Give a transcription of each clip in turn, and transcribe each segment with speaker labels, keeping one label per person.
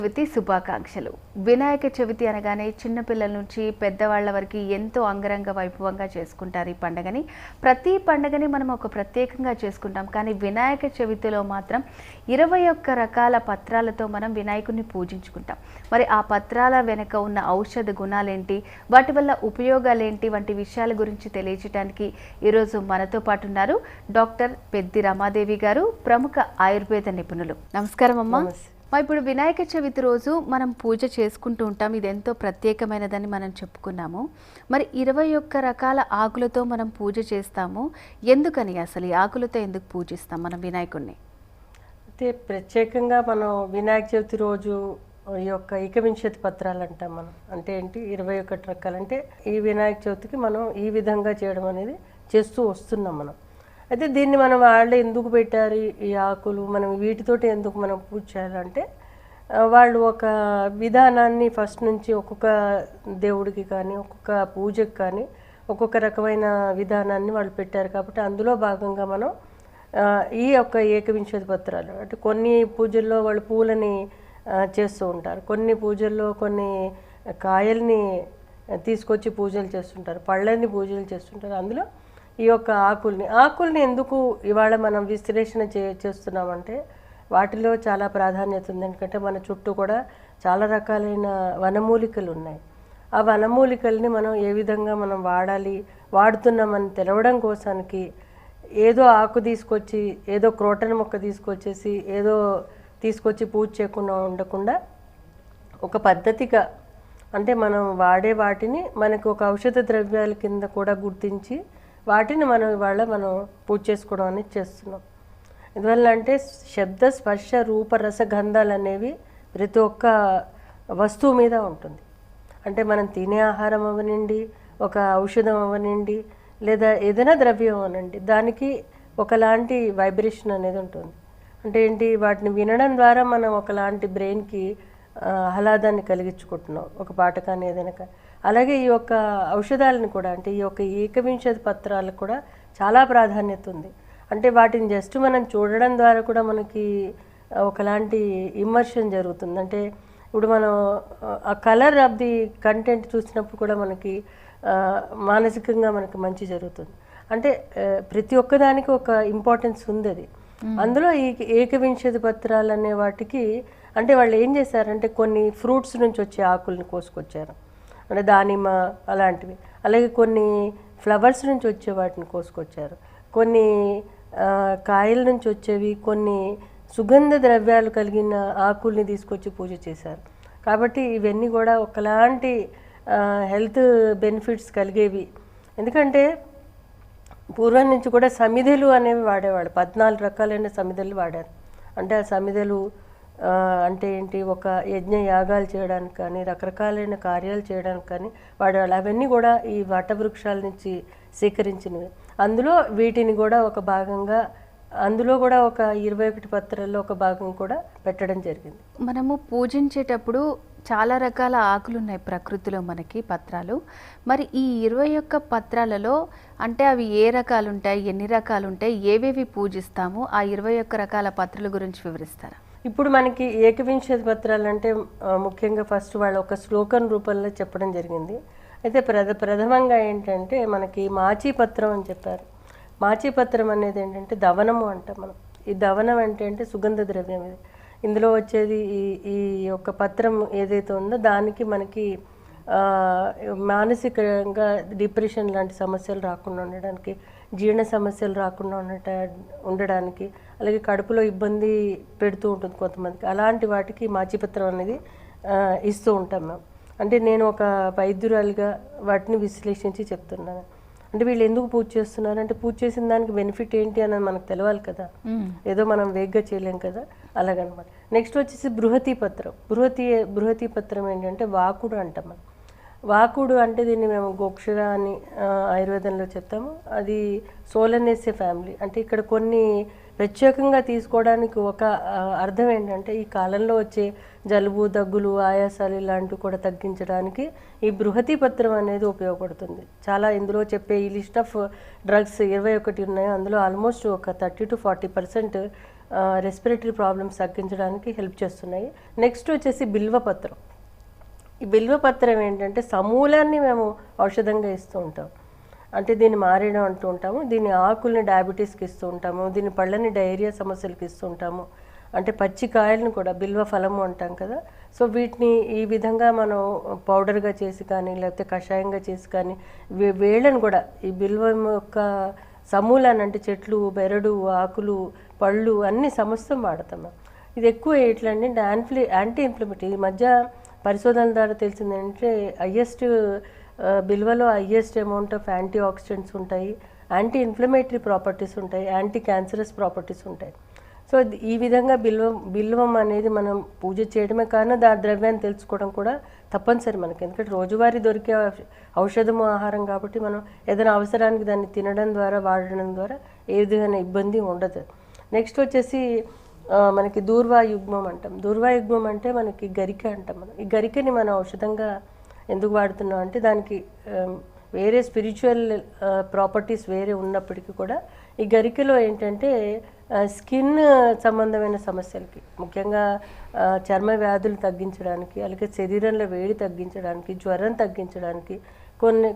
Speaker 1: చవితి శుభాకాంక్షలు. వినాయక చవితి అనగానే చిన్నపిల్లల నుంచి పెద్దవాళ్ల వరకు ఎంతో అంగరంగ వైభవంగా చేసుకుంటారు ఈ పండుగని. ప్రతి పండుగని మనం ఒక ప్రత్యేకంగా చేసుకుంటాం. కానీ వినాయక చవితిలో మాత్రం 21 రకాల పత్రాలతో మనం వినాయకుడిని పూజించుకుంటాం. మరి ఆ పత్రాల వెనుక ఉన్న ఔషధ గుణాలేంటి, వాటి వల్ల ఉపయోగాలేంటి వంటి విషయాల గురించి తెలియజేయడానికి ఈరోజు మనతో పాటు ఉన్నారు డాక్టర్ పెద్ది రమాదేవి గారు, ప్రముఖ ఆయుర్వేద నిపుణులు. నమస్కారం అమ్మా. ఇప్పుడు వినాయక చవితి రోజు మనం పూజ చేసుకుంటూ ఉంటాం. ఇది ఎంతో ప్రత్యేకమైనదని మనం చెప్పుకున్నాము. మరి 21 రకాల ఆకులతో మనం పూజ చేస్తాము. ఎందుకని అసలు ఈ ఆకులతో ఎందుకు పూజిస్తాం మనం వినాయకుడిని?
Speaker 2: అయితే ప్రత్యేకంగా మనం వినాయక చవితి రోజు ఈ యొక్క ఏకవింశతి పత్రాలు అంటాం మనం. అంటే ఏంటి, 21 రకాలు. అంటే ఈ వినాయక చవితికి మనం ఈ విధంగా చేయడం అనేది చేస్తూ వస్తున్నాం మనం. అయితే దీన్ని మనం వాళ్ళు ఎందుకు పెట్టారు ఈ ఆకులు, మనం వీటితోటి ఎందుకు మనం పూజ చేయాలంటే, వాళ్ళు ఒక విధానాన్ని ఫస్ట్ నుంచి ఒక్కొక్క దేవుడికి కానీ ఒక్కొక్క పూజకి కానీ ఒక్కొక్క రకమైన విధానాన్ని వాళ్ళు పెట్టారు. కాబట్టి అందులో భాగంగా మనం ఈ యొక్క ఏకవింశతి పత్రాలు, అంటే కొన్ని పూజల్లో వాళ్ళు పూలని చేస్తూ ఉంటారు, కొన్ని పూజల్లో కొన్ని కాయల్ని తీసుకొచ్చి పూజలు చేస్తుంటారు, పళ్ళని పూజలు చేస్తుంటారు. అందులో ఈ యొక్క ఆకుల్ని ఎందుకు ఇవాళ మనం విశ్లేషణ చేస్తున్నామంటే, వాటిలో చాలా ప్రాధాన్యత ఉంది. ఎందుకంటే మన చుట్టూ కూడా చాలా రకాలైన వనమూలికలు ఉన్నాయి. ఆ వనమూలికల్ని మనం ఏ విధంగా మనం వాడుతున్నామని తెలవడం కోసానికి ఏదో ఆకు తీసుకొచ్చి, ఏదో క్రోటన్ మొక్క తీసుకొచ్చేసి ఏదో తీసుకొచ్చి పూజ చేయకుండా ఉండకుండా ఒక పద్ధతిగా, అంటే మనం వాడే వాటిని మనకు ఒక ఔషధ ద్రవ్యాల కింద కూడా గుర్తించి వాటిని మనం ఇవాళ మనం పూజ చేసుకోవడం అనేది చేస్తున్నాం. ఎందువల్ల అంటే శబ్ద స్పర్శ రూప రస గంధాలు అనేవి ప్రతి ఒక్క వస్తువు మీద ఉంటుంది. అంటే మనం తినే ఆహారం అవనండి, ఒక ఔషధం అవనండి, లేదా ఏదైనా ద్రవ్యం అవనండి, దానికి ఒకలాంటి వైబ్రేషన్ అనేది ఉంటుంది. అంటే ఏంటి, వాటిని వినడం ద్వారా మనం ఒకలాంటి బ్రెయిన్కి ఆహ్లాదాన్ని కలిగించుకుంటున్నాం, ఒక పాట కానీ ఏదైనా కానీ. అలాగే ఈ యొక్క ఔషధాలను కూడా, అంటే ఈ యొక్క ఏకవింశతి పత్రాలకు కూడా చాలా ప్రాధాన్యత ఉంది. అంటే వాటిని జస్ట్ మనం చూడడం ద్వారా కూడా మనకి ఒకలాంటి ఇమ్మర్షన్ జరుగుతుంది. అంటే ఇప్పుడు మనం ఆ కలర్ ఆఫ్ ది కంటెంట్ చూసినప్పుడు కూడా మనకి మానసికంగా మనకి మంచి జరుగుతుంది. అంటే ప్రతి ఒక్కదానికి ఒక ఇంపార్టెన్స్ ఉంది. అది అందులో ఈ ఏకవింశతి పత్రాలు అనే వాటికి, అంటే వాళ్ళు ఏం చేశారంటే కొన్ని ఫ్రూట్స్ నుంచి వచ్చే ఆకుల్ని కోసుకొచ్చారు, అంటే దానిమ్మ అలాంటివి. అలాగే కొన్ని ఫ్లవర్స్ నుంచి వచ్చే వాటిని కోసుకొచ్చారు, కొన్ని కాయల నుంచి వచ్చేవి, కొన్ని సుగంధ ద్రవ్యాలు కలిగిన ఆకుల్ని తీసుకొచ్చి పూజ చేశారు. కాబట్టి ఇవన్నీ కూడా ఒకలాంటి హెల్త్ బెనిఫిట్స్ కలిగేవి. ఎందుకంటే పూర్వం నుంచి కూడా సమిధులు అనేవి వాడేవాడు. 14 రకాలైన సమిధులు వాడారు. అంటే ఆ సమిధులు అంటే ఏంటి, ఒక యజ్ఞ యాగాలు చేయడానికి కానీ రకరకాలైన కార్యాలు చేయడానికి కానీ వాడేవాళ్ళు. అవన్నీ కూడా ఈ వటవృక్షాల నుంచి సేకరించినవి. అందులో వీటిని కూడా ఒక భాగంగా, అందులో కూడా ఒక 21 పత్రాల్లో ఒక భాగం కూడా పెట్టడం జరిగింది.
Speaker 1: మనము పూజించేటప్పుడు చాలా రకాల ఆకులు ఉన్నాయి ప్రకృతిలో మనకి పత్రాలు. మరి ఈ 21 పత్రాలలో అంటే అవి ఏ రకాలు ఉంటాయి, ఎన్ని రకాలు ఉంటాయి, ఏవేవి పూజిస్తాము, ఆ 21 రకాల పత్రాల గురించి వివరిస్తారా?
Speaker 2: ఇప్పుడు మనకి ఏకవింశతి పత్రాలు అంటే ముఖ్యంగా ఫస్ట్ వాళ్ళు ఒక శ్లోకం రూపంలో చెప్పడం జరిగింది. అయితే ప్రథమంగా ఏంటంటే మనకి మాచీపత్రం అని చెప్పారు. మాచీపత్రం అనేది ఏంటంటే దవనము అంటాం మనం. ఈ దవనం అంటే సుగంధ ద్రవ్యం. ఇది ఇందులో వచ్చేది ఈ యొక్క పత్రం ఏదైతే ఉందో దానికి మనకి మానసికంగా డిప్రెషన్ లాంటి సమస్యలు రాకుండా ఉండడానికి, జీర్ణ సమస్యలు రాకుండా ఉండడానికి, అలాగే కడుపులో ఇబ్బంది పెడుతూ ఉంటుంది కొంతమందికి, అలాంటి వాటికి మాచిపత్రం అనేది ఇస్తూ ఉంటాం మేము. అంటే నేను ఒక వైద్యురాలుగా వాటిని విశ్లేషించి చెప్తున్నాను. అంటే వీళ్ళు ఎందుకు పూజ చేస్తున్నారు అంటే, పూజ చేసిన దానికి బెనిఫిట్ ఏంటి అన్నది మనకు తెలవాలి కదా, ఏదో మనం వేగ్గా చేయలేం కదా, అలాగనమాట. నెక్స్ట్ వచ్చేసి బృహతి పత్రం. బృహతి పత్రం ఏంటంటే వాకుడు అంటాం మనం. వాకుడు అంటే దీన్ని మేము గోక్షర అని ఆయుర్వేదంలో చెప్తాము. అది సోలనేసే ఫ్యామిలీ. అంటే ఇక్కడ కొన్ని ప్రత్యేకంగా తీసుకోవడానికి ఒక అర్థం ఏంటంటే, ఈ కాలంలో వచ్చే జలుబు, దగ్గులు, ఆయాసాలు ఇలాంటివి కూడా తగ్గించడానికి ఈ బృహతి పత్రం అనేది ఉపయోగపడుతుంది. చాలా ఇందులో చెప్పే ఈ లిస్ట్ ఆఫ్ డ్రగ్స్ 21 ఉన్నాయో అందులో ఆల్మోస్ట్ ఒక 30 to 40% రెస్పిరేటరీ ప్రాబ్లమ్స్ తగ్గించడానికి హెల్ప్ చేస్తున్నాయి. నెక్స్ట్ వచ్చేసి బిల్వపత్రం. ఈ బిల్వపత్రం ఏంటంటే సమూలాన్ని మేము ఔషధంగా ఇస్తూ ఉంటాం. అంటే దీన్ని మారేడం అంటూ ఉంటాము, దీని ఆకుల్ని డయాబెటీస్కి ఇస్తూ ఉంటాము, దీని పళ్ళని డయేరియా సమస్యలకి ఇస్తూ ఉంటాము. అంటే పచ్చి కాయలను కూడా బిల్వ ఫలము అంటాం కదా. సో వీటిని ఈ విధంగా మనం పౌడర్గా చేసి కానీ లేకపోతే కషాయంగా చేసి కానీ వేళ్ళను కూడా ఈ బిల్వం యొక్క సమూలాన్ని అంటే చెట్లు, బెరడు, ఆకులు, పళ్ళు అన్ని సమస్తం వాడతాం. ఇది ఎక్కువ ఎట్లండి యాంటీ ఇన్ఫ్లమేటరీ. ఈ మధ్య పరిశోధనల ద్వారా తెలిసింది ఏంటంటే బిల్వలో highest amount of antioxidants ఉంటాయి, యాంటీ ఇన్ఫ్లమేటరీ ప్రాపర్టీస్ ఉంటాయి, యాంటీ క్యాన్సరస్ ప్రాపర్టీస్ ఉంటాయి. సో ఈ విధంగా బిల్వం అనేది మనం పూజ చేయడమే కానీ దాని ద్రవ్యాన్ని తెలుసుకోవడం కూడా తప్పనిసరి మనకి. ఎందుకంటే రోజువారీ దొరికే ఔషధము, ఆహారం కాబట్టి మనం ఏదైనా అవసరానికి దాన్ని తినడం ద్వారా, వాడడం ద్వారా ఏ విధమైన ఇబ్బంది ఉండదు. నెక్స్ట్ వచ్చేసి మనకి దూర్వాయుగ్మం అంటాం. దూర్వాయుగ్మం అంటే మనకి గరిక అంటాం. మనం ఈ గరికని మనం ఔషధంగా ఎందుకు వాడుతున్నాం అంటే దానికి వేరే స్పిరిచువల్ ప్రాపర్టీస్ వేరే ఉన్నప్పటికీ కూడా ఈ గరికలో ఏంటంటే స్కిన్ సంబంధమైన సమస్యలకి, ముఖ్యంగా చర్మ వ్యాధులు తగ్గించడానికి, అలాగే శరీరంలో వేడి తగ్గించడానికి, జ్వరం తగ్గించడానికి,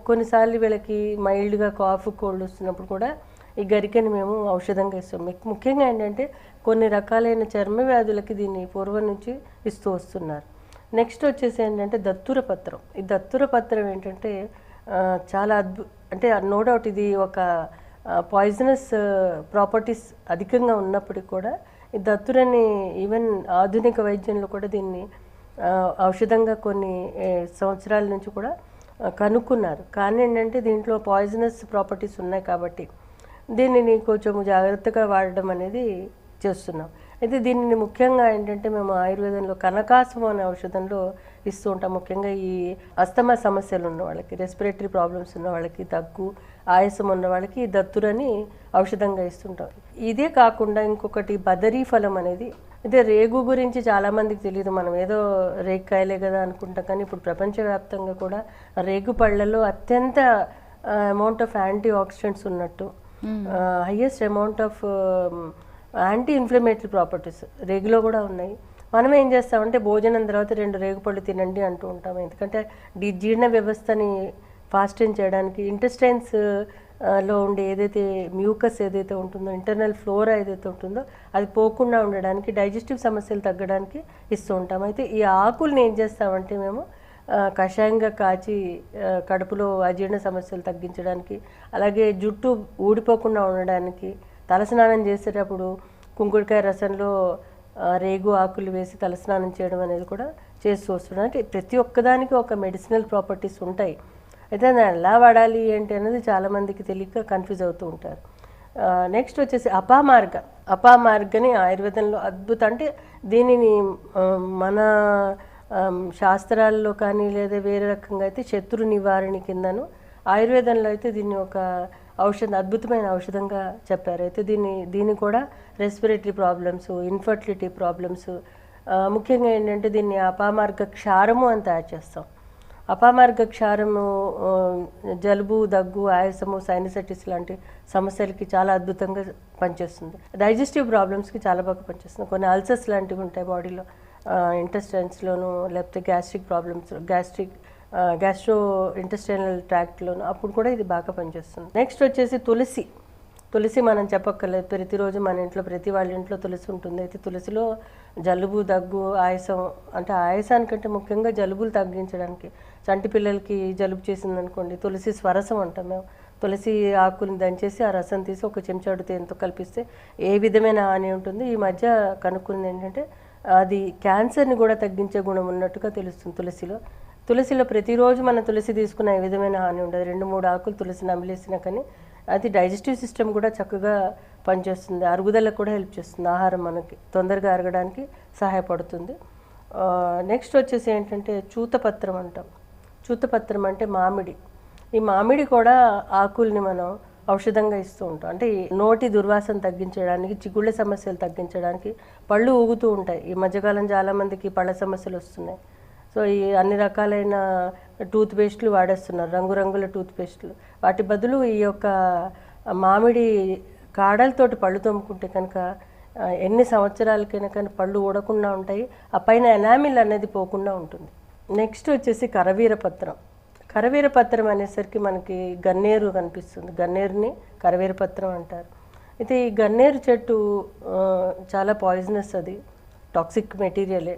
Speaker 2: కొన్నిసార్లు వీళ్ళకి మైల్డ్గా కాఫ్, కోల్డ్ వస్తున్నప్పుడు కూడా ఈ గరికని మేము ఔషధంగా ఇస్తాం. ముఖ్యంగా ఏంటంటే కొన్ని రకాలైన చర్మ వ్యాధులకి దీన్ని పూర్వం నుంచి ఇస్తూ వస్తున్నారు. నెక్స్ట్ వచ్చేసి ఏంటంటే దత్తుర పత్రం. ఈ దత్తుర పత్రం ఏంటంటే చాలా అంటే నో డౌట్ ఇది ఒక పాయిజనస్ ప్రాపర్టీస్ అధికంగా ఉన్నప్పటికీ కూడా ఈ దత్తురని ఈవెన్ ఆధునిక వైద్యంలో కూడా దీన్ని ఔషధంగా కొన్ని సంవత్సరాల నుంచి కూడా కనుక్కున్నారు. కానీ ఏంటంటే దీంట్లో పాయిజనస్ ప్రాపర్టీస్ ఉన్నాయి కాబట్టి దీనిని కొంచెం జాగ్రత్తగా వాడడం అనేది చేస్తున్నాం. అయితే దీనిని ముఖ్యంగా ఏంటంటే మేము ఆయుర్వేదంలో కనకాసం అనే ఔషధంలో ఇస్తూ ఉంటాం. ముఖ్యంగా ఈ అస్తమా సమస్యలు ఉన్న వాళ్ళకి, రెస్పిరేటరీ ప్రాబ్లమ్స్ ఉన్న వాళ్ళకి, దగ్గు, ఆయాసం ఉన్న వాళ్ళకి ఈ దత్తురని ఔషధంగా ఇస్తుంటాం. ఇదే కాకుండా ఇంకొకటి బదరీ ఫలం అనేది, అయితే రేగు గురించి చాలామందికి తెలియదు. మనం ఏదో రేగుకాయలే కదా అనుకుంటాం, కానీ ఇప్పుడు ప్రపంచవ్యాప్తంగా కూడా రేగు పళ్ళల్లో అత్యంత అమౌంట్ ఆఫ్ యాంటీ ఆక్సిడెంట్స్ ఉన్నట్టు, highest amount of anti inflammatory properties రేగులో కూడా ఉన్నాయి. మనం ఏం చేస్తామంటే భోజనం తర్వాత 2 రేగుపళ్ళు తినండి అంటూ ఉంటాం. ఎందుకంటే జీర్ణ వ్యవస్థని ఫాస్టింగ్ చేయడానికి, ఇంటెస్టైన్స్ లో ఉండే ఏదైతే మ్యూకస్ ఏదైతే ఉంటుందో, ఇంటర్నల్ ఫ్లోరా ఏదైతే ఉంటుందో అది పోకుండా ఉండడానికి, డైజెస్టివ్ సమస్యలు తగ్గడానికి ఇస్తూ ఉంటాం. అయితే ఈ ఆకుల్ని ఏం చేస్తామంటే మేము కషాయంగా కాచి కడుపులో అజీర్ణ సమస్యలు తగ్గించడానికి, అలాగే జుట్టు ఊడిపోకుండా ఉండడానికి, తలస్నానం చేసేటప్పుడు కుంకుడుకాయ రసంలో రేగు ఆకులు వేసి తలస్నానం చేయడం అనేది కూడా చేస్తూ వస్తున్నాం. అంటే ప్రతి ఒక్కదానికి ఒక మెడిసినల్ ప్రాపర్టీస్ ఉంటాయి. అయితే దాన్ని ఎలా వాడాలి ఏంటి అనేది చాలామందికి తెలియక కన్ఫ్యూజ్ అవుతూ ఉంటారు. నెక్స్ట్ వచ్చేసి అపామార్గని ఆయుర్వేదంలో అద్భుతం. అంటే దీనిని మన శాస్త్రాల్లో కానీ లేదా వేరే రకంగా అయితే శత్రు నివారణ కిందను, ఆయుర్వేదంలో అయితే దీన్ని ఒక అద్భుతమైన ఔషధంగా చెప్పారు. అయితే దీన్ని కూడా రెస్పిరేటరీ ప్రాబ్లమ్స్, ఇన్ఫర్టిలిటీ ప్రాబ్లమ్స్, ముఖ్యంగా ఏంటంటే దీన్ని అపామార్గ క్షారము అని తయారు చేస్తాం. అపామార్గ క్షారము జలుబు, దగ్గు, ఆయాసము, సైనసైటిస్ లాంటి సమస్యలకి చాలా అద్భుతంగా పనిచేస్తుంది. డైజెస్టివ్ ప్రాబ్లమ్స్కి చాలా బాగా పనిచేస్తుంది. కొన్ని అల్సర్స్ లాంటివి ఉంటాయి బాడీలో, ఇంటెస్టైన్స్లోను, లేకపోతే గ్యాస్ట్రిక్ ప్రాబ్లమ్స్, గ్యాస్ట్రో ఇంటెస్టైనల్ ట్రాక్ట్లోను, అప్పుడు కూడా ఇది బాగా పనిచేస్తుంది. నెక్స్ట్ వచ్చేసి తులసి మనం చెప్పక్కర్లేదు, ప్రతిరోజు మన ఇంట్లో ప్రతి వాళ్ళ ఇంట్లో తులసి ఉంటుంది. అయితే తులసిలో జలుబు, దగ్గు, ఆయాసం, అంటే ఆయాసానికంటే ముఖ్యంగా జలుబులు తగ్గించడానికి, చంటి పిల్లలకి జలుబు చేసిందనుకోండి తులసి స్వరసం అంటాం మేము. తులసి ఆకుని దంచేసి ఆ రసం తీసి ఒక చెంచాడు తేనెతో కలిపిస్తే ఏ విధమైన హాని ఉంటుంది. ఈ మధ్య కనుక్కుంది ఏంటంటే అది క్యాన్సర్ని కూడా తగ్గించే గుణం ఉన్నట్టుగా తెలుస్తుంది తులసిలో ప్రతిరోజు మన తులసి తీసుకున్న ఏ విధమైన హాని ఉండదు. 2-3 ఆకులు తులసి నమిలేసినా కానీ అది డైజెస్టివ్ సిస్టమ్ కూడా చక్కగా పనిచేస్తుంది, అరుగుదలకు కూడా హెల్ప్ చేస్తుంది, ఆహారం మనకి తొందరగా అరగడానికి సహాయపడుతుంది. నెక్స్ట్ వచ్చేసి ఏంటంటే చూతపత్రం అంటాం. చూతపత్రం అంటే మామిడి. ఈ మామిడి కూడా ఆకుల్ని మనం ఔషధంగా ఇస్తూ ఉంటాం. అంటే నోటి దుర్వాసన తగ్గించడానికి, చిగుళ్ళ సమస్యలు తగ్గించడానికి, పళ్ళు ఊగుతూ ఉంటాయి. ఈ మధ్యకాలం చాలామందికి పళ్ళ సమస్యలు వస్తున్నాయి. సో ఈ అన్ని రకాలైన టూత్ పేస్ట్లు వాడేస్తున్నారు, రంగురంగుల టూత్ పేస్ట్లు. వాటి బదులు ఈ యొక్క మామిడి కాడలతోటి పళ్ళు తోముకుంటే కనుక ఎన్ని సంవత్సరాలకైనా కానీ పళ్ళు ఊడకుండా ఉంటాయి, ఆ పైన ఎనామిల్ అనేది పోకుండా ఉంటుంది. నెక్స్ట్ వచ్చేసి కరవీరపత్రం. కరవీరపత్రం అనేసరికి మనకి గన్నేరు కనిపిస్తుంది, గన్నేరుని కరవీరపత్రం అంటారు. అయితే ఈ గన్నేరు చెట్టు చాలా పాయిజనస్, అది టాక్సిక్ మెటీరియలే.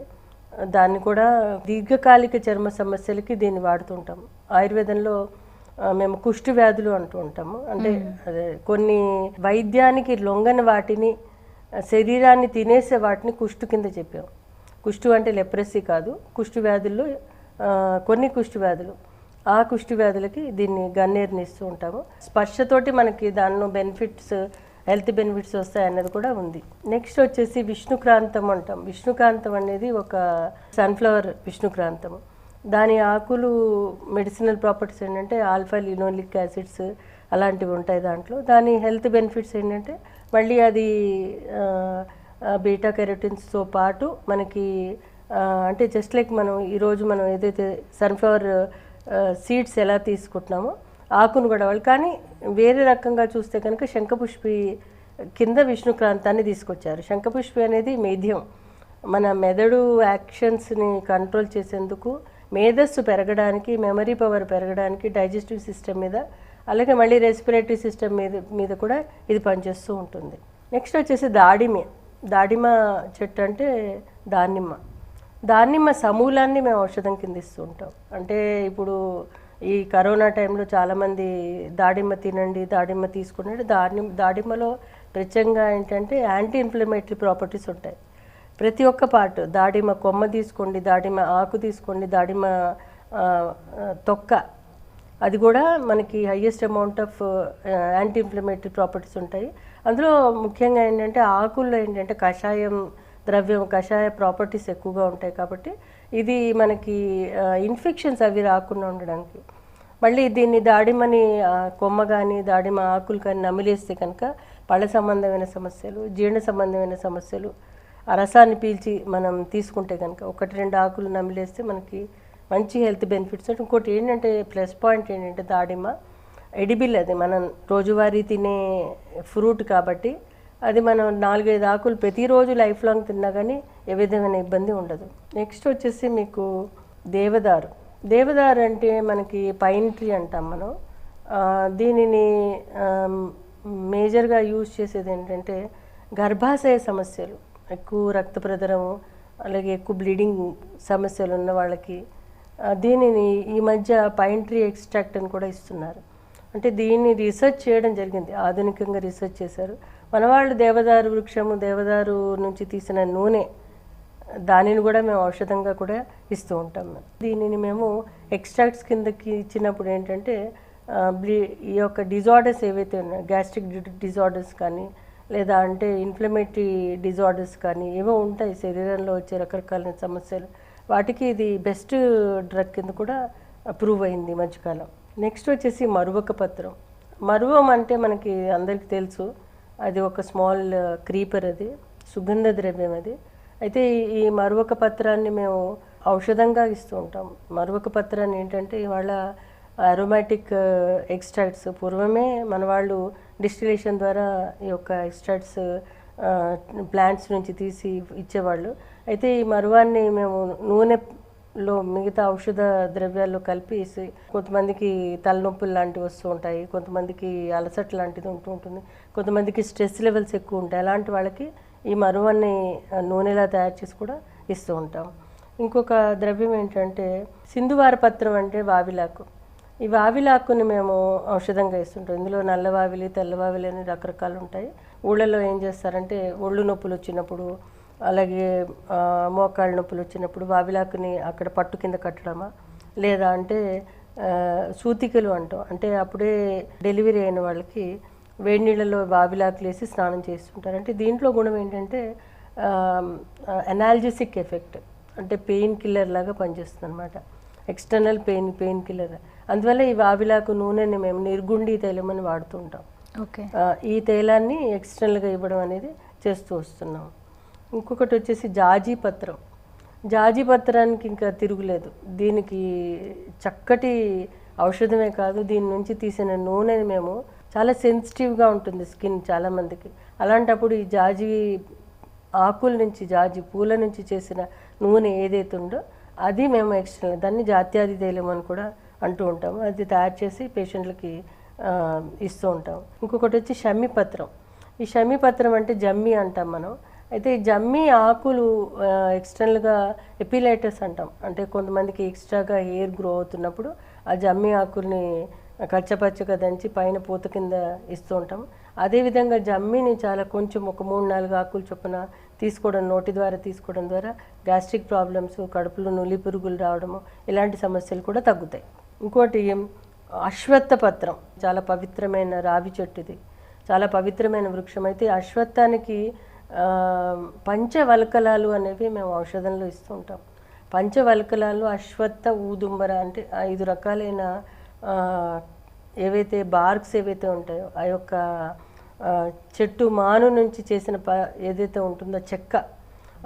Speaker 2: దాన్ని కూడా దీర్ఘకాలిక చర్మ సమస్యలకి దీన్ని వాడుతుంటాం. ఆయుర్వేదంలో మేము కుష్టి వ్యాధులు అంటూ ఉంటాము. అంటే అదే కొన్ని వైద్యానికి లొంగని వాటిని, శరీరాన్ని తినేసే వాటిని కుష్టు కింద చెప్పాము. కుష్టు అంటే లెప్రసీ కాదు, కుష్టి వ్యాధుల్లో కొన్ని కుష్టి వ్యాధులు, ఆ కుష్టి వ్యాధులకి దీన్ని గన్నేరుని ఇస్తూ ఉంటాము. స్పర్శతోటి మనకి దానిలో బెనిఫిట్స్, హెల్త్ బెనిఫిట్స్ వస్తాయి అన్నది కూడా ఉంది. నెక్స్ట్ వచ్చేసి విష్ణుక్రాంతం అంటాం. విష్ణుక్రాంతం అనేది ఒక సన్ఫ్లవర్ విష్ణుక్రాంతము. దాని ఆకులు మెడిసినల్ ప్రాపర్టీస్ ఏంటంటే ఆల్ఫా లినోలిక్ యాసిడ్స్ అలాంటివి ఉంటాయి దాంట్లో. దాని హెల్త్ బెనిఫిట్స్ ఏంటంటే మళ్ళీ అది బీటా కెరోటిన్స్తో పాటు మనకి అంటే జస్ట్ లైక్ మనం ఈరోజు మనం ఏదైతే సన్ఫ్లవర్ సీడ్స్ ఎలా తీసుకుంటున్నామో ఆకును కూడా వాళ్ళు, కానీ వేరే రకంగా చూస్తే కనుక శంఖపుష్పి కింద విష్ణుక్రాంతాన్ని తీసుకొచ్చారు. శంఖపుష్పి అనేది మేధ్యం, మన మెదడు యాక్షన్స్ని కంట్రోల్ చేసేందుకు, మేధస్సు పెరగడానికి, మెమరీ పవర్ పెరగడానికి, డైజెస్టివ్ సిస్టమ్ మీద, అలాగే మళ్ళీ రెస్పిరేటరీ సిస్టమ్ మీద కూడా ఇది పనిచేస్తూ ఉంటుంది. నెక్స్ట్ వచ్చేసి దాడిమ చెట్టు అంటే దానిమ్మ సమూలాన్ని మేము ఔషధం కింద ఇస్తూ ఉంటాం. అంటే ఇప్పుడు ఈ కరోనా టైంలో చాలామంది దాడిమ్మ తినండి, దాడిమ్మ తీసుకున్నాడు. దాడిమ్మలో ప్రత్యేకంగా ఏంటంటే యాంటీ ఇన్ఫ్లమేటరీ ప్రాపర్టీస్ ఉంటాయి. ప్రతి ఒక్క పార్ట్, దాడిమ్మ కొమ్మ తీసుకోండి, దాడిమ్మ ఆకు తీసుకోండి, దాడిమ్మ తొక్క, అది కూడా మనకి highest amount of anti inflammatory properties ఉంటాయి. అందులో ముఖ్యంగా ఏంటంటే ఆకుల్లో ఏంటంటే కషాయ ప్రాపర్టీస్ ఎక్కువగా ఉంటాయి. కాబట్టి ఇది మనకి ఇన్ఫెక్షన్స్ అవి రాకుండా ఉండడానికి. మళ్ళీ దీన్ని దాడిమ్మని కొమ్మ కానీ దాడిమ్మ ఆకులు కానీ నమిలేస్తే కనుక పళ్ళ సంబంధమైన సమస్యలు, జీర్ణ సంబంధమైన సమస్యలు, ఆ రసాన్ని పీల్చి మనం తీసుకుంటే కనుక 1-2 ఆకులు నమిలేస్తే మనకి మంచి హెల్త్ బెనిఫిట్స్. ఇంకోటి ఏంటంటే ప్లస్ పాయింట్ ఏంటంటే దాడిమ్మ ఎడిబుల్, అది మనం రోజువారీ తినే ఫ్రూట్ కాబట్టి అది మనం 4-5 ఆకులు ప్రతిరోజు లైఫ్ లాంగ్ తిన్నా కానీ ఏ విధమైన ఇబ్బంది ఉండదు. నెక్స్ట్ వచ్చేసి మీకు దేవదారు అంటే మనకి పైన్ ట్రీ అంటాం మనం. దీనిని మేజర్గా యూజ్ చేసేది ఏంటంటే గర్భాశయ సమస్యలు, ఎక్కువ రక్త ప్రసరణము, అలాగే ఎక్కువ బ్లీడింగ్ సమస్యలు ఉన్న వాళ్ళకి దీనిని ఈ మధ్య పైన్ ట్రీ ఎక్స్ట్రాక్ట్ అని కూడా ఇస్తున్నారు. అంటే దీన్ని రీసెర్చ్ చేయడం జరిగింది, ఆధునికంగా రీసెర్చ్ చేశారు మన వాళ్ళు. దేవదారు నుంచి తీసిన నూనె, దానిని కూడా మేము ఔషధంగా కూడా ఇస్తూ ఉంటాం. దీనిని మేము ఎక్స్ట్రాక్ట్స్ కిందకి ఇచ్చినప్పుడు ఏంటంటే ఈ యొక్క డిజార్డర్స్ ఏవైతే ఉన్నాయో, గ్యాస్ట్రిక్ డిజార్డర్స్ కానీ, లేదా అంటే ఇన్ఫ్లమేటరీ డిజార్డర్స్ కానీ ఏవో ఉంటాయి శరీరంలో వచ్చే రకరకాల సమస్యలు, వాటికి ఇది బెస్ట్ డ్రగ్ కింద కూడా ప్రూవ్ అయింది ఈ మధ్యకాలం. నెక్స్ట్ వచ్చేసి మరువక పత్రం. మరువం అంటే మనకి అందరికీ తెలుసు, అది ఒక స్మాల్ క్రీపర్, అది సుగంధ ద్రవ్యం అది. అయితే ఈ మరువక పత్రాన్ని మేము ఔషధంగా ఇస్తూ ఉంటాం. మరువక పత్రాన్ని ఏంటంటే ఇవాళ అరోమాటిక్ ఎక్స్ట్రాక్ట్స్, పూర్వమే మన వాళ్ళు డిస్టిలేషన్ ద్వారా ఈ యొక్క ఎక్స్ట్రాక్ట్స్ ప్లాంట్స్ నుంచి తీసి ఇచ్చేవాళ్ళు. అయితే ఈ మరువాన్ని మేము నూనెలో మిగతా ఔషధ ద్రవ్యాల్లో కలిపేసి, కొంతమందికి తలనొప్పులు లాంటివి వస్తూ ఉంటాయి, కొంతమందికి అలసట లాంటిది ఉంటూ ఉంటుంది, కొంతమందికి స్ట్రెస్ లెవెల్స్ ఎక్కువ ఉంటాయి, అలాంటి వాళ్ళకి ఈ మరువాన్ని నూనెలా తయారు చేసి కూడా ఇస్తూ ఉంటాం. ఇంకొక ద్రవ్యం ఏంటంటే సింధువార పత్రం అంటే వావిలాకు. ఈ వావిలాకుని మేము ఔషధంగా ఇస్తుంటాం. ఇందులో నల్లవావిలి, తెల్లవావిలి అని రకరకాలు ఉంటాయి. ఊళ్ళలో ఏం చేస్తారంటే ఒళ్ళు నొప్పులు వచ్చినప్పుడు, అలాగే మోకాళ్ళ నొప్పులు వచ్చినప్పుడు వావిలాకుని అక్కడ పట్టు కింద కట్టడమా, లేదా అంటే సూతికలు అంటాం, అంటే అప్పుడే డెలివరీ అయిన వాళ్ళకి వేడి నీళ్ళలో వావిలాకులు వేసి స్నానం చేస్తుంటారు. అంటే దీంట్లో గుణం ఏంటంటే ఎనాల్జెసిక్ ఎఫెక్ట్, అంటే పెయిన్ కిల్లర్ లాగా పనిచేస్తుంది అనమాట, ఎక్స్టర్నల్ పెయిన్ కిల్లర్. అందువల్ల ఈ వావిలాకు నూనెని మేము నిర్గుండి తైలం అని వాడుతుంటాం. ఈ తైలాన్ని ఎక్స్టర్నల్గా ఇవ్వడం అనేది చేస్తూ వస్తున్నాం. ఇంకొకటి వచ్చేసి జాజీ పత్రానికి ఇంకా తిరుగులేదు. దీనికి చక్కటి ఔషధమే కాదు, దీని నుంచి తీసిన నూనెని మేము చాలా సెన్సిటివ్గా ఉంటుంది స్కిన్ చాలామందికి. అలాంటప్పుడు ఈ జాజీ ఆకుల నుంచి జాజి పూల నుంచి చేసిన నూనె ఏదైతే ఉందో అది మేము ఎక్స్టర్నల్ దాన్ని జాత్యాది తైలం అని కూడా అంటూ ఉంటాము. అది తయారు చేసి పేషెంట్లకి ఇస్తూ ఉంటాం. ఇంకొకటి వచ్చి షమ్మిపత్రం. ఈ షమ్మిపత్రం అంటే జమ్మి అంటాం మనం. అయితే ఈ జమ్మి ఆకులు ఎక్స్టర్నల్గా ఎపిలైటస్ అంటాం. అంటే కొంతమందికి ఎక్స్ట్రాగా హెయిర్ గ్రో అవుతున్నప్పుడు ఆ జమ్మి ఆకుల్ని కచ్చపచ్చగా దంచి పైన పూత కింద ఇస్తూ ఉంటాం. అదేవిధంగా జమ్మిని చాలా కొంచెం ఒక 3-4 ఆకులు చొప్పున తీసుకోవడం, నోటి ద్వారా తీసుకోవడం ద్వారా గ్యాస్ట్రిక్ ప్రాబ్లమ్స్, కడుపులో నులి పురుగులు రావడము ఇలాంటి సమస్యలు కూడా తగ్గుతాయి. ఇంకోటి అశ్వత్థ పత్రం, చాలా పవిత్రమైన రావి చెట్టు. ఇది చాలా పవిత్రమైన వృక్షం. అయితే అశ్వత్థానికి పంచవల్కలాలు అనేవి మేము ఔషధంలో ఇస్తూ ఉంటాం. పంచవల్కలాలు అశ్వత్థ, ఊదుంబర అంటే 5 రకాలైన ఏవైతే బార్క్స్ ఏవైతే ఉంటాయో ఆ యొక్క చెట్టు మాను నుంచి చేసిన ఏదైతే ఉంటుందో చెక్క,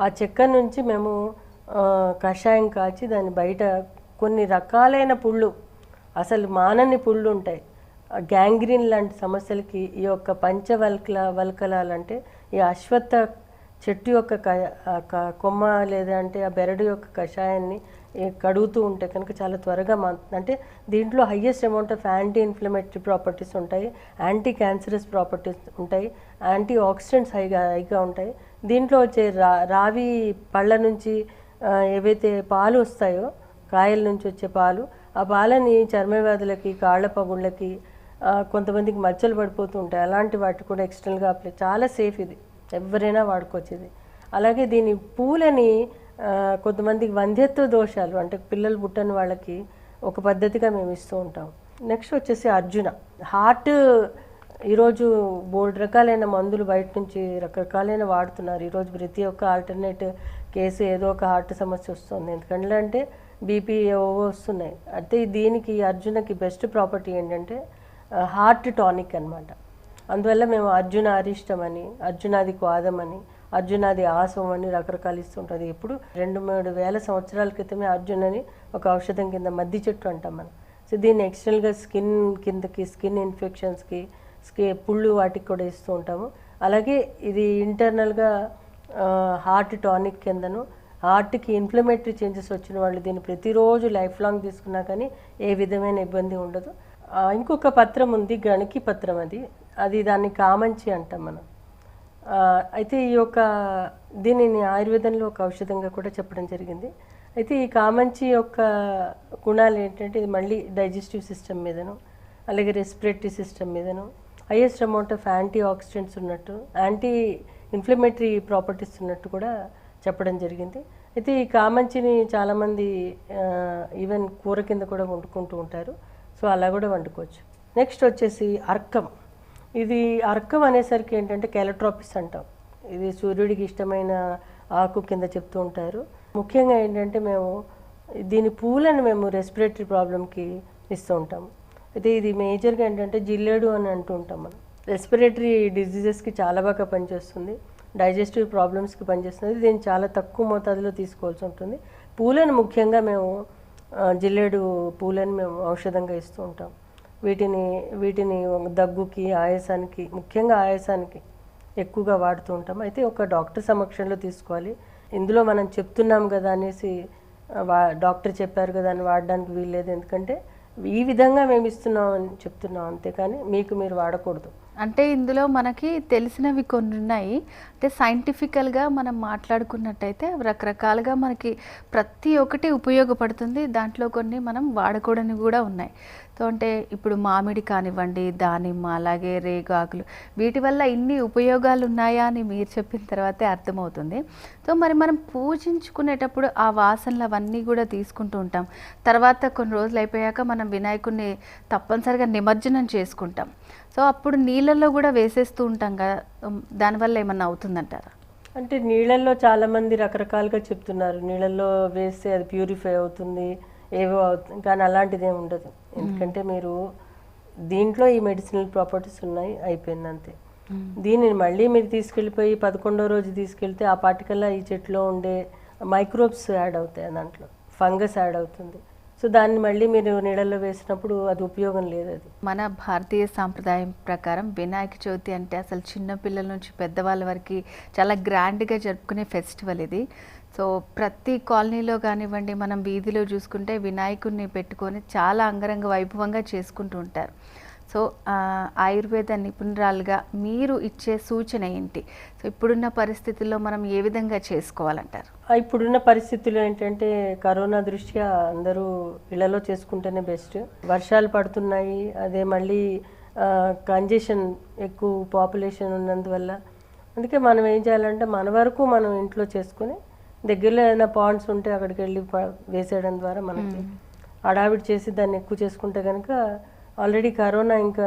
Speaker 2: ఆ చెక్క నుంచి మేము కషాయం కాచి దాన్ని బయట కొన్ని రకాలైన పుళ్ళు, అసలు మానని పుళ్ళు ఉంటాయి, గ్యాంగ్రీన్ లాంటి సమస్యలకి ఈ యొక్క పంచవల్కలాలు అంటే ఈ అశ్వత్థ చెట్టు యొక్క కొమ్మ లేదంటే ఆ బెరడు యొక్క కషాయాన్ని కడుగుతూ ఉంటే కనుక చాలా త్వరగా అంటే దీంట్లో highest amount of anti inflammatory properties ఉంటాయి, యాంటీ క్యాన్సరస్ ప్రాపర్టీస్ ఉంటాయి, యాంటీ ఆక్సిడెంట్స్ హైగా ఉంటాయి. దీంట్లో వచ్చే రావి పళ్ళ నుంచి ఏవైతే పాలు వస్తాయో, కాయల నుంచి వచ్చే పాలు, ఆ పాలని చర్మవ్యాధులకి, కాళ్ళ పగుళ్ళకి, కొంతమందికి మచ్చలు పడిపోతూ ఉంటాయి, అలాంటి వాటి కూడా ఎక్స్టర్నల్గా అప్లై, చాలా సేఫ్. ఇది ఎవరైనా వాడుకోవచ్చు. ఇది అలాగే దీని పూలని కొంతమందికి వంధ్యత్వ దోషాలు అంటే పిల్లలు పుట్టని వాళ్ళకి ఒక పద్ధతిగా మేము ఇస్తూ ఉంటాం. నెక్స్ట్ వచ్చేసి అర్జున. హార్ట్ ఈరోజు బోల్డ్ రకాలైన మందులు బయట నుంచి రకరకాలైన వాడుతున్నారు. ఈరోజు ప్రతి ఒక్క ఆల్టర్నేట్ కేసు ఏదో ఒక హార్ట్ సమస్య వస్తుంది. ఎందుకంటే బీపీ ఏవో వస్తున్నాయి. అయితే దీనికి అర్జునకి బెస్ట్ ప్రాపర్టీ ఏంటంటే హార్ట్ టానిక్ అనమాట. అందువల్ల మేము అర్జున అరిష్టం అని, అర్జునాది క్వాదం అని, అర్జునాది ఆసం అని రకరకాలు ఇస్తుంటుంది. ఇప్పుడు 2-3 వేల సంవత్సరాల క్రితమే అర్జునని ఒక ఔషధం కింద మద్ది చెట్టు అంటాం మనం. సో దీన్ని ఎక్స్టర్నల్గా స్కిన్ కిందకి, స్కిన్ ఇన్ఫెక్షన్స్కి, పుళ్ళు వాటికి కూడా ఇస్తూ ఉంటాము. అలాగే ఇది ఇంటర్నల్గా హార్ట్ టానిక్ కిందను, హార్ట్కి ఇన్ఫ్లమేటరీ చేంజెస్ వచ్చిన వాళ్ళు దీన్ని ప్రతిరోజు లైఫ్ లాంగ్ తీసుకున్నా కానీ ఏ విధమైన ఇబ్బంది ఉండదు. ఇంకొక పత్రం ఉంది, గణకి పత్రం. అది దాన్ని కామంచి అంటాం మనం. అయితే ఈ యొక్క దీనిని ఆయుర్వేదంలో ఒక ఔషధంగా కూడా చెప్పడం జరిగింది. అయితే ఈ కామంచి యొక్క గుణాలు ఏంటంటే ఇది మళ్ళీ డైజెస్టివ్ సిస్టమ్ మీదను, అలాగే రెస్పిరేటరీ సిస్టమ్ మీదను highest amount of antioxidants ఉన్నట్టు, యాంటీ ఇన్ఫ్లమేటరీ ప్రాపర్టీస్ ఉన్నట్టు కూడా చెప్పడం జరిగింది. అయితే ఈ కామంచిని చాలామంది ఈవెన్ కూర కింద కూడా వండుకుంటూ ఉంటారు. సో అలా కూడా వండుకోవచ్చు. నెక్స్ట్ వచ్చేసి అర్కం. ఇది అర్కం అనేసరికి ఏంటంటే కెలట్రోపిస్ అంటాం. ఇది సూర్యుడికి ఇష్టమైన ఆకు కింద చెప్తూ ఉంటారు. ముఖ్యంగా ఏంటంటే మేము దీని పూలను మేము రెస్పిరేటరీ ప్రాబ్లంకి ఇస్తూ ఉంటాము. అయితే ఇది మేజర్గా ఏంటంటే జిల్లేడు అని అంటూ ఉంటాం మనం. రెస్పిరేటరీ డిజీజెస్కి చాలా బాగా పనిచేస్తుంది, డైజెస్టివ్ ప్రాబ్లమ్స్కి పనిచేస్తుంది. దీన్ని చాలా తక్కువ మోతాదులో తీసుకోవాల్సి ఉంటుంది. పూలను ముఖ్యంగా మేము జిల్లేడు పూలను మేము ఔషధంగా ఇస్తూ ఉంటాం. వీటిని దగ్గుకి, ఆయాసానికి, ముఖ్యంగా ఆయాసానికి ఎక్కువగా వాడుతూ ఉంటాం. అయితే ఒక డాక్టర్ సమక్షంలో తీసుకోవాలి. ఇందులో మనం చెప్తున్నాం కదా అనేసి డాక్టర్ చెప్పారు కదా అని వాడడానికి వీల్లేదు. ఎందుకంటే ఈ విధంగా మేము ఇస్తున్నాం అని చెప్తున్నాం, అంతేకాని మీరు వాడకూడదు.
Speaker 1: అంటే ఇందులో మనకి తెలిసినవి కొన్ని ఉన్నాయి. అంటే సైంటిఫికల్గా మనం మాట్లాడుకున్నట్టయితే రకరకాలుగా మనకి ప్రతి ఒక్కటి ఉపయోగపడుతుంది. దాంట్లో కొన్ని మనం వాడకూడని కూడా ఉన్నాయి. సో అంటే ఇప్పుడు మామిడి కానివ్వండి, దానిమ్మ, అలాగే రేగాకులు, వీటి వల్ల ఇన్ని ఉపయోగాలు ఉన్నాయా అని మీరు చెప్పిన తర్వాతే అర్థమవుతుంది. సో మరి మనం పూజించుకునేటప్పుడు ఆ వాసనలు అవన్నీ కూడా తీసుకుంటూ ఉంటాం. తర్వాత కొన్ని రోజులు అయిపోయాక మనం వినాయకుడిని తప్పనిసరిగా నిమజ్జనం చేసుకుంటాం. సో అప్పుడు నీళ్ళల్లో కూడా వేసేస్తూ ఉంటాం కదా, దానివల్ల ఏమన్నా అవుతుందంటారా?
Speaker 2: అంటే నీళ్ళల్లో చాలామంది రకరకాలుగా చెప్తున్నారు. నీళ్ళల్లో వేస్తే అది ప్యూరిఫై అవుతుంది, ఏవో అవుతుంది, కానీ అలాంటిది ఏమి ఉండదు. ఎందుకంటే మీరు దీంట్లో ఈ మెడిసినల్ ప్రాపర్టీస్ ఉన్నాయి, అయిపోయింది అంతే. దీనిని మళ్ళీ మీరు తీసుకెళ్ళిపోయి 11వ రోజు తీసుకెళ్తే ఆ పాటికల్లా ఈ చెట్టులో ఉండే మైక్రోబ్స్ యాడ్ అవుతాయి, దాంట్లో ఫంగస్ యాడ్ అవుతుంది. సో దాన్ని మళ్ళీ మీరు నీళ్ళల్లో వేసినప్పుడు అది ఉపయోగం లేదు. అది
Speaker 1: మన భారతీయ సాంప్రదాయం ప్రకారం వినాయక చవితి అంటే అసలు చిన్న పిల్లల నుంచి పెద్దవాళ్ళ వరకు చాలా గ్రాండ్గా జరుపుకునే ఫెస్టివల్ ఇది. సో ప్రతి కాలనీలో కానివ్వండి, మనం వీధిలో చూసుకుంటే వినాయకుడిని పెట్టుకొని చాలా అంగరంగ వైభవంగా చేసుకుంటూ ఉంటారు. సో ఆయుర్వేద నిపుణురాలుగా మీరు ఇచ్చే సూచన ఏంటి? సో ఇప్పుడున్న పరిస్థితుల్లో మనం ఏ విధంగా చేసుకోవాలంటారు?
Speaker 2: ఇప్పుడున్న పరిస్థితుల్లో ఏంటంటే కరోనా దృష్ట్యా అందరూ ఇళ్లలో చేసుకుంటేనే బెస్ట్. వర్షాలు పడుతున్నాయి, అదే మళ్ళీ కంజెషన్ ఎక్కువ పాపులేషన్ ఉన్నందువల్ల, అందుకే మనం ఏం చేయాలంటే మన వరకు మనం ఇంట్లో చేసుకుని దగ్గరలో ఏదైనా పాండ్స్ ఉంటే అక్కడికి వెళ్ళి వేసేయడం ద్వారా మనకి అడావిడి చేసి దాన్ని ఎక్కువ చేసుకుంటే కనుక ఆల్రెడీ కరోనా ఇంకా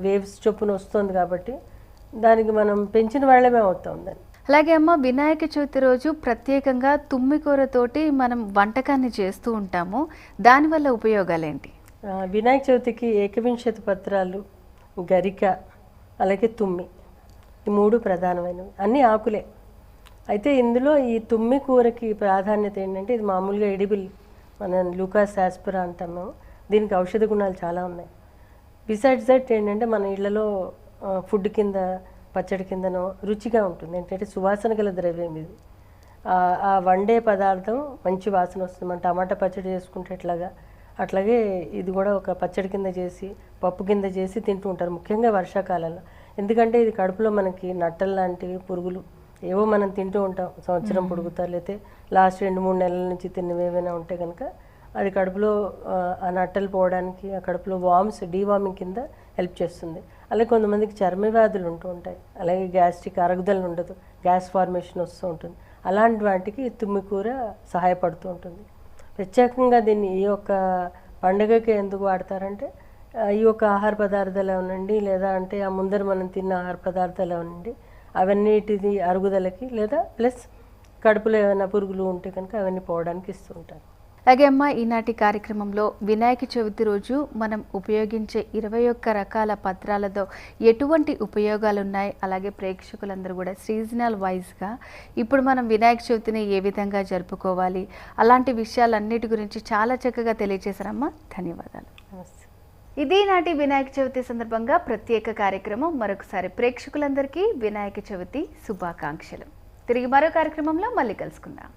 Speaker 2: వేవ్స్ చొప్పున వస్తుంది కాబట్టి దానికి మనం పెంచిన వాళ్ళమే అవుతాం దాన్ని.
Speaker 1: అలాగే అమ్మ, వినాయక చవితి రోజు ప్రత్యేకంగా తుమ్మికూరతోటి మనం వంటకాన్ని చేస్తూ ఉంటాము. దానివల్ల ఉపయోగాలు ఏంటి?
Speaker 2: వినాయక చవితికి ఏకవింశతి పత్రాలు, గరిక, అలాగే తుమ్మి, ఈ 3 ప్రధానమైనవి. అన్నీ ఆకులే. అయితే ఇందులో ఈ తుమ్మి కూరకి ప్రాధాన్యత ఏంటంటే ఇది మామూలుగా ఎడిబుల్, మనం లూకాస్ యాస్పరా అంటాము. దీనికి ఔషధ గుణాలు చాలా ఉన్నాయి. బిసైడ్స్ దట్ ఏంటంటే మన ఇళ్లలో ఫుడ్ కింద, పచ్చడి కిందనో రుచిగా ఉంటుంది. ఏంటంటే సువాసన గల ద్రవ్యం ఇది. ఆ వండే పదార్థం మంచి వాసన వస్తుంది. మన టమాటా పచ్చడి చేసుకుంటే అట్లాగే ఇది కూడా ఒక పచ్చడి కింద చేసి, పప్పు కింద చేసి తింటూ ఉంటారు, ముఖ్యంగా వర్షాకాలంలో. ఎందుకంటే ఇది కడుపులో మనకి నట్టలు లాంటివి, పురుగులు ఏవో మనం తింటూ ఉంటాం సంవత్సరం పొడుగుతారు, లేకపోతే లాస్ట్ 2-3 నెలల నుంచి తిన్నవి ఏమైనా ఉంటే కనుక అది కడుపులో ఆ నట్టలు పోవడానికి, ఆ కడుపులో డీవార్మింగ్ కింద హెల్ప్ చేస్తుంది. అలాగే కొంతమందికి చర్మ వ్యాధులు ఉంటూ ఉంటాయి, అలాగే గ్యాస్ట్రిక్ అరుగుదల ఉండదు, గ్యాస్ ఫార్మేషన్ వస్తూ ఉంటుంది. అలాంటి వాటికి తుమ్మికూర సహాయపడుతూ ఉంటుంది. ప్రత్యేకంగా దీన్ని ఈ యొక్క పండుగకి ఎందుకు వాడతారంటే ఈ యొక్క ఆహార పదార్థాలు ఏమనండి, లేదా అంటే ఆ ముందర మనం తిన్న ఆహార పదార్థాలు ఏమనండి, అవన్నిటిది అరుగుదలకి, లేదా ప్లస్ కడుపులో ఏమైనా పురుగులు ఉంటే కనుక అవన్నీ పోవడానికి ఇస్తూ ఉంటారు.
Speaker 1: అలాగే అమ్మ, ఈనాటి కార్యక్రమంలో వినాయక చవితి రోజు మనం ఉపయోగించే 21 రకాల పత్రాలతో ఎటువంటి ఉపయోగాలు ఉన్నాయి, అలాగే ప్రేక్షకులందరూ కూడా సీజనల్ వైజ్గా ఇప్పుడు మనం వినాయక చవితిని ఏ విధంగా జరుపుకోవాలి, అలాంటి విషయాలన్నిటి గురించి చాలా చక్కగా తెలియజేశారమ్మా. ధన్యవాదాలు.
Speaker 2: నమస్తే.
Speaker 1: ఇది నాటి వినాయక చవితి సందర్భంగా ప్రత్యేక కార్యక్రమం. మరొకసారి ప్రేక్షకులందరికీ వినాయక చవితి శుభాకాంక్షలు. తిరిగి మరో కార్యక్రమంలో మళ్ళీ కలుసుకుందాం.